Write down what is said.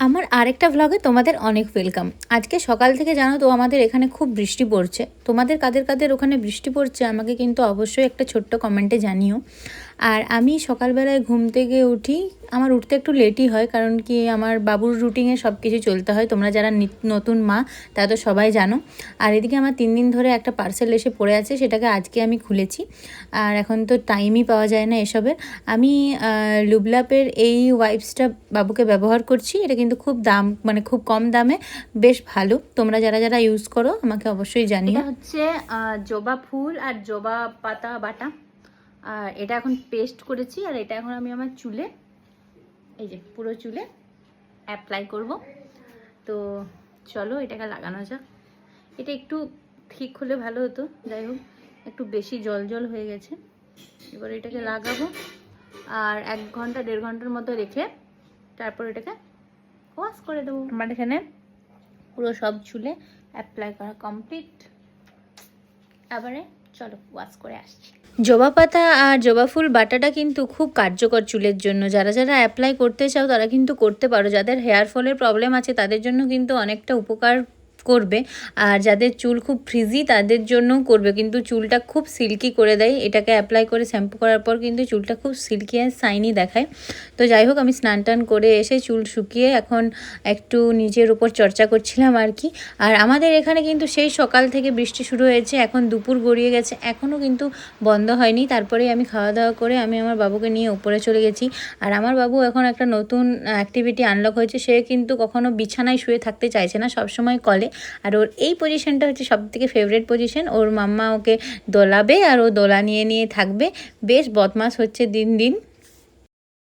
আমার আরেকটা ভ্লগে তোমাদের অনেক ওয়েলকাম। আজকে সকাল থেকে জানো তো আমাদের এখানে খুব বৃষ্টি পড়ছে। তোমাদের কাদের কাদের ওখানে বৃষ্টি পড়ছে আমাকে কিন্তু অবশ্যই একটা ছোট্ট কমেন্টে জানিও। আর আমি সকালবেলায় ঘুম থেকে উঠি, আমার উঠতে একটু লেটই হয়, কারণ কি আমার বাবুর রুটিনে সব কিছু চলতে হয়। তোমরা যারা নতুন মা তারা তো সবাই জানো। আর এদিকে আমার 3 দিন ধরে একটা পার্সেল এসে পড়ে আছে, সেটাকে আজকে আমি খুলেছি। আর এখন তো টাইমই পাওয়া যায় না এসবের। আমি লুবলাপের এই ওয়াইপসটা বাবুকে ব্যবহার করছি। এটা কিন্তু খুব দাম, মানে খুব কম দামে বেশ ভালো। তোমরা যারা যারা ইউজ করো আমাকে অবশ্যই জানিও। এটা হচ্ছে জবা ফুল আর জবা পাতা বাটা, আর এটা এখন পেস্ট করেছি। আর এটা এখন আমি আমার চুলে, এই যে পুরো চুলে অ্যাপ্লাই করব। তো চলো এটাকে লাগানো যাক। এটা একটু ঠিক হলে ভালো হতো, যাই হোক একটু বেশি জল জল হয়ে গেছে। এবার এটাকে লাগাবো আর 1 ঘন্টা 1.5 ঘন্টার মতো রেখে তারপর এটাকে ওয়াশ করে দেবো। আমার এখানে পুরো সব চুলে অ্যাপ্লাই করা কমপ্লিট। এবারে চলো ওয়াশ করে আসছি। জবা পাতা আর জবা ফুল বাটাটা কিন্তু খুব কার্যকর চুলের জন্য। যারা যারা অ্যাপ্লাই করতে চাও তারা কিন্তু করতে পারো। যাদের হেয়ার ফলের প্রবলেম আছে তাদের জন্য কিন্তু অনেকটা উপকার করবে। আর যাদের চুল খুব ফ্রিজি তাদের জন্যও করবে, কিন্তু চুলটা খুব সিল্কি করে দেয়। এটাকে অ্যাপ্লাই করে শ্যাম্পু করার পর কিন্তু চুলটা খুব সিল্কি আর শাইনি দেখায়। তো যাই হোক আমি স্নান টান করে এসে চুল শুকিয়ে এখন একটু নিজের উপর চর্চা করছিলাম আর কি। আর আমাদের এখানে কিন্তু সেই সকাল থেকে বৃষ্টি শুরু হয়েছে, এখন দুপুর গড়িয়ে গেছে, এখনও কিন্তু বন্ধ হয়নি। তারপরে আমি খাওয়া দাওয়া করে আমি আমার বাবুকে নিয়ে উপরে চলে গেছি। আর আমার বাবু এখন একটা নতুন অ্যাক্টিভিটি আনলক হয়েছে, সে কিন্তু কখনো বিছানায় শুয়ে থাকতে চাইছে না, সবসময় কলে। আর ওর এই পজিশনটা হচ্ছে সবথেকে ফেভারিট পজিশন। ওর মাম্মা ওকে দোলাবে আর ও দোলা নিয়ে নিয়ে থাকবে। বেশ বদমাস হচ্ছে দিন দিন।